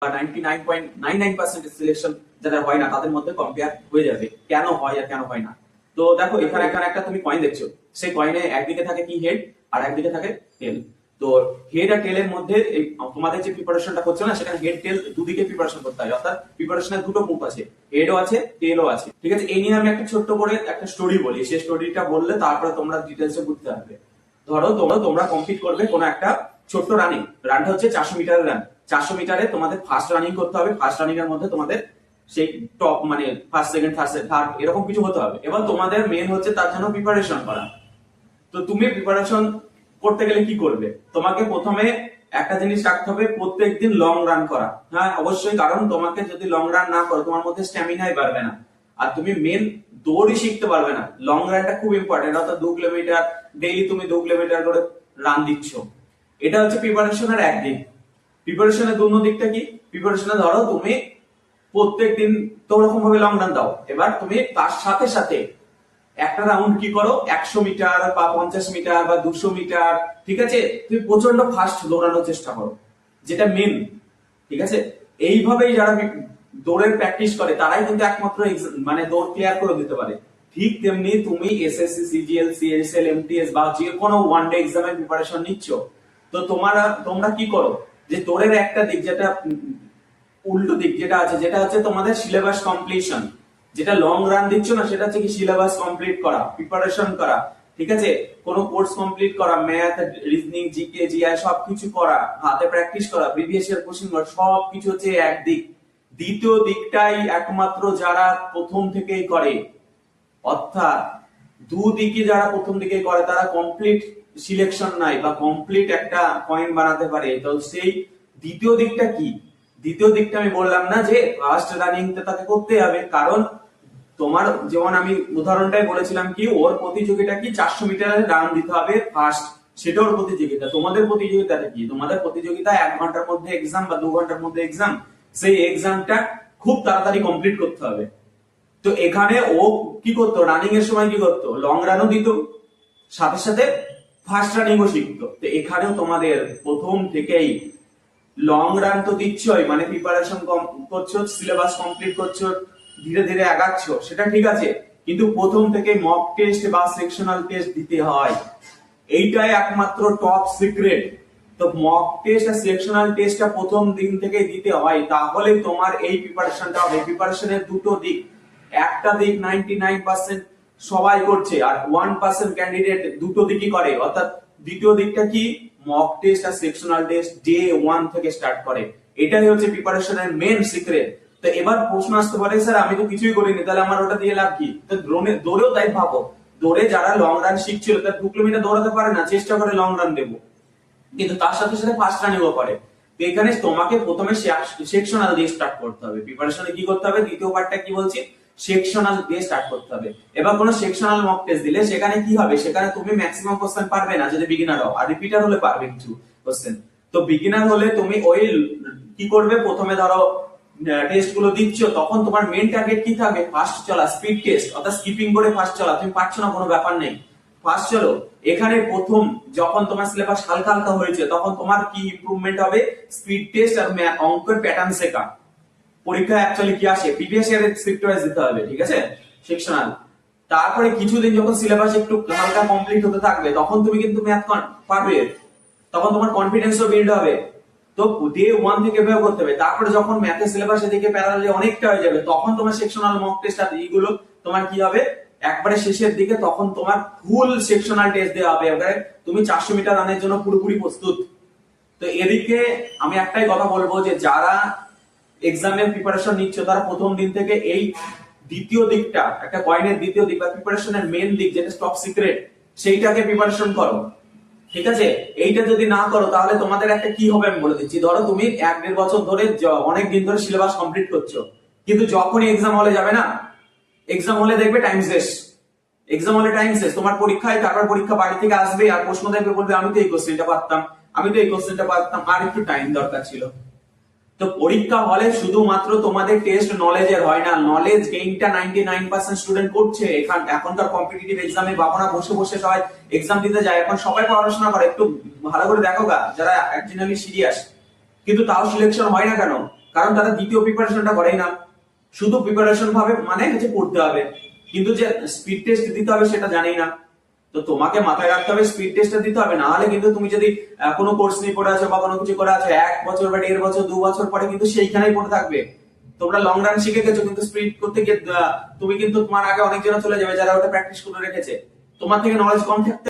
99.99% selection যাদের হয় না তাদের মধ্যে কম্পেয়ার হয়ে যাবে কেন হয় আর কেন হয় না। তো দেখো এখানে এখানে একটা তুমি কয়েন দেখছো, সেই কয়েনে একদিকে থাকে কি হেড আর একদিকে থাকে টেল। তো হেড আর টেলের মধ্যে তোমাদের যে প্রিপারেশনটা করছো না সেখানে হেড টেল দুদিকে প্রিপারেশন করতে হয়, অর্থাৎ প্রিপারেশনের দুটো মুখ আছে, হেডও আছে টেলও আছে। ঠিক আছে, এই নিয়ে আমি একটা ছোট্ট করে একটা স্টোরি বলি, সেই স্টোরিটা বললে তারপরে তোমরা ডিটেলসে বুঝতে পারবে। ধরো তোমরা কমপ্লিট করবে কোনো একটা ছোট্ট রানটা হচ্ছে 400 মিটারের রান। 400 মিটারে তোমাদের ফার্স্ট রানিং করতে হবে, ফার্স্ট রানিং এর মধ্যে তোমাদের সেই টপ মানে ফার্স্ট সেকেন্ড থার্ড এরকম কিছু হতে হবে। এবার তোমাদের মেন হচ্ছে তার জন্য প্রিপারেশন করা। তো তুমি প্রিপারেশন করতে গেলে কি করবে, তোমাকে প্রথমে একটা জিনিস রাখতে হবে, প্রত্যেকদিন লং রান করা। হ্যাঁ অবশ্যই, কারণ তোমাকে যদি লং রান না করো তোমার মধ্যে স্ট্যামিনাই বাড়বে না, আর তুমি মেন দৌড়ই শিখতে পারবে না। লং রানটা খুব ইম্পর্টেন্ট, অর্থাৎ 2 কিলোমিটার ডেইলি তুমি 2 কিলোমিটার করে রান দিচ্ছ। এটা হচ্ছে প্রিপারেশনের একদিক। প্রিপারেশনের অন্য দিকটা কি, প্রিপারেশনে ধরো তুমি প্রত্যেকদিন তো ওরকম ভাবে লং রান দাও, এবার তুমি তার সাথে সাথে একটা রাউন্ড কি করো 100 মিটার বা 50 মিটার বা 200 মিটার, ঠিক আছে, তুমি প্রচন্ড ফাস্ট দৌড়ানোর চেষ্টা করো, যেটা মেন। ঠিক আছে, এইভাবেই যারা দৌড়ের প্র্যাকটিস করে তারাই কিন্তু একমাত্র মানে দৌড় ক্লিয়ার করে দিতে পারে। ঠিক তেমনি তুমি এসএসসি, সিজিএল, সিএসএল, এমটিএস বা যে কোনো ওয়ান ডে এক্সামের প্রিপারেশন নিচ্ছ, তো তোমরা কি করো যে দৌড়ের একটা দিক যেটা উল্টো দিক যেটা আছে, যেটা হচ্ছে তোমাদের সিলেবাস কমপ্লিশন। যেটা লং রান দিচ্ছ না সেটা হচ্ছে কি সিলেবাস কমপ্লিট করা, প্রিপারেশন করা। ঠিক আছে, কোনো কোর্স কমপ্লিট করা, ম্যাথ, রিজনিং, জিকে, জিআই সবকিছু করা, হাতে প্র্যাকটিস করা, প্রিভিয়াস ইয়ার কোশ্চেন করা, সবকিছু হচ্ছে একদিক। দ্বিতীয় দিকটাই একমাত্র যারা প্রথম থেকেই করে, অর্থাৎ দুদিকে যারা প্রথম দিকে করে তারা কমপ্লিট সিলেকশন নাই বা কমপ্লিট একটা পয়েন্ট বানাতে পারে। তো সেই দ্বিতীয় দিকটা কি, দ্বিতীয় দিকটা আমি বললাম না যে ফার্স্ট রানিং তাকে করতে হবে, কারণ তোমার যেমন আমি উদাহরণটাই বলেছিলাম কি ওর প্রতিযোগিতা কি 400 মিটারের রান দিতে হবে ফার্স্ট, সেটা ওর প্রতিযোগিতা। তোমাদের প্রতিযোগিতাটা কি, তোমাদের প্রতিযোগিতা 1 ঘন্টার মধ্যে এক্সাম বা 2 ঘন্টার মধ্যে এক্সাম, সেই এক্সামটা খুব তাড়াতাড়ি কমপ্লিট করতে হবে। তো এখানে ও কি করতো, রানিং এর সময় কি করতো, লং রানও দিত, সাথে সাথে ফার্স্ট রানিংও শিখতো। তো এখানেও তোমাদের প্রথম থেকেই লং রান তো দিচ্ছই, মানে প্রিপারেশন করছো, সিলেবাস কমপ্লিট করছো, ধীরে ধীরে আগাচ্ছ, সেটা ঠিক আছে, কিন্তু প্রথম থেকে মক টেস্ট বা সেকশনাল টেস্ট দিতে হয়, এইটাই একমাত্র টপ সিক্রেট। তো মক টেস্ট আর সেকশনাল টেস্টটা প্রথম দিন থেকে দিতে হয়, তাহলে তোমার এই প্রিপারেশনটা হবে। প্রিপারেশনের দুটো দিক, একটা দিক 99% সবাই করছে আর 1% ক্যান্ডিডেট দুটো দিকই করে, অর্থাৎ দ্বিতীয় দিকটা কি মক টেস্ট আর সেকশনাল টেস্ট ডে 1 থেকে স্টার্ট করে। এটাই হচ্ছে প্রিপারেশনের মেন সিক্রেট। তো এবার প্রশ্ন আসতে পারে স্যার আমি তো কিছুই করিনি, তাহলে আমার ওটা দিয়ে লাভ কি? তো দৌড়েও তাই ভাবো, দৌড়ে যারা লং রান শিখছিল তারা 2 কিলোমিটার দৌড়াতে পারে না, চেষ্টা করে লং রান দেবো, কিন্তু তার সাথে সাথে ফার্স্ট রানিংও করে। তো এখানে তোমাকে প্রথমে সেকশনাল দিয়ে স্টার্ট করতে হবে। প্রিপারেশনে কি করতে হবে, দ্বিতীয় পার্টটা কি বলছি, সেকশনাল দিয়ে স্টার্ট করতে হবে। এবার কোন সেকশনাল মক টেস্ট দিলে সেখানে কি হবে, সেখানে তুমি ম্যাক্সিমাম কোশ্চেন পারবে না যদি বিগিনার হও, আর রিপিটার হলে পারবে কিছু কোশ্চেন। তো বিগিনার হলে তুমি ওই কি করবে, প্রথমে ধরো টেস্ট গুলো দিচ্ছ, তখন তোমার মেন টার্গেট কি থাকবে, ফার্স্ট চলা, স্পিড টেস্ট, অর্থাৎ স্কিপিং করে ফার্স্ট চলা। তুমি পারছো না কোনো ব্যাপার নেই, ফার্স্ট চলো। এখানে প্রথম যখন তোমার সিলেবাস হালকা হালকা হয়েছে তখন তোমার কি ইমপ্রুভমেন্ট হবে, স্পিড টেস্ট আর অঙ্কের প্যাটার্ন শেখা। পরীক্ষা অ্যাকচুয়ালি কি আসে, প্রিভিয়াস ইয়ারের শিফট ওয়াইজ দিতে হবে, ঠিক আছে, সেকশনাল। তারপরে কিছুদিন যখন সিলেবাস একটু হালকা কমপ্লিট হতে থাকবে তখন তুমি কিন্তু ম্যাথ পারবে, তখন তোমার কনফিডেন্সও বিল্ড হবে। তো ডে 1 থেকে বের করতে হবে। তারপরে যখন ম্যাথের সিলেবাস এদিকে প্যারালালি অনেকটা হয়ে যাবে তখন তোমার সেকশনাল মক টেস্ট আর এইগুলো তোমার কি হবে, একবারে শেষের দিকে তখন তোমার ফুল সেকশনাল টেস্ট দেওয়া হবে, এবারে তুমি 400 মিটার রানের জন্য পুরোপুরি প্রস্তুত। তো এদিকে আমি একটাই কথা বলবো যে যারা এক্সামের প্রিপারেশন নিচ্ছ তারা প্রথম দিন থেকে এই দ্বিতীয় দিকটা, একটা কয়েনের দ্বিতীয় দিক বা প্রিপারেশনের মেন দিক যেটা টপ সিক্রেট, সেইটাকে প্রিপারেশন করো। ঠিক আছে, এইটা যদি না করো তাহলে তোমাদের একটা কি হবে আমি বলে দিচ্ছি। ধরো তুমি 1-1.5 বছর ধরে অনেক দিন ধরে সিলেবাস কমপ্লিট করছো, কিন্তু যখনই এক্সাম হলে যাবে না, এক্সাম হলে দেখবে টাইম শেষ, এক্সাম হলে টাইম শেষ, তোমার পরীক্ষায়, তারপর পরীক্ষা বাড়ি থেকে আসবে আর প্রশ্ন দেখবে, বলবে আমি তো এই কোশ্চেনটা পারতাম, আমি তো এই কোশ্চেনটা পারতাম, আর একটু টাইম দরকার ছিল। তো পরীক্ষা হলে শুধুমাত্র তোমাদের টেস্ট নলেজের হয় না, নলেজ গেইনটা 99% স্টুডেন্ট করছে। এখনকার কম্পিটিটিভ এক্সামে বাবনা বসে বসে সবাই এক্সাম দিতে যায়, এখন সবাই পড়াশোনা করে, একটু ভালো করে দেখো গা যারা অ্যাকচুয়ালি সিরিয়াস, কিন্তু তাও সিলেকশন হয় না কেন, কারণ তারা দ্বিতীয় প্রিপারেশনটা করেই না, শুধু প্রিপারেশন ভাবে মানে হচ্ছে পড়তে হবে, কিন্তু যে স্পিড টেস্ট দিতে হবে সেটা জানেই না। তো তোমাকে মাথায় রাখতে হবে স্পিড টেস্টটা দিতে হবে, না হলে কিন্তু তুমি যদি কোনো কোর্স নিয়ে পড়ে আছো বা কোনো কিছু করে আছো, 1 বছর বা 1.5 বছর 2 বছর পরে কিন্তু সেইখানেই পড়ে থাকবে। তোমরা লং রান শিখে গেছো, কিন্তু স্পিড করতে গিয়ে তুমি কিন্তু তোমার আগে অনেক জন চলে যাবে যারা ওটা প্র্যাকটিস করে রেখেছে। তোমার থেকে নলেজ কম থাকতে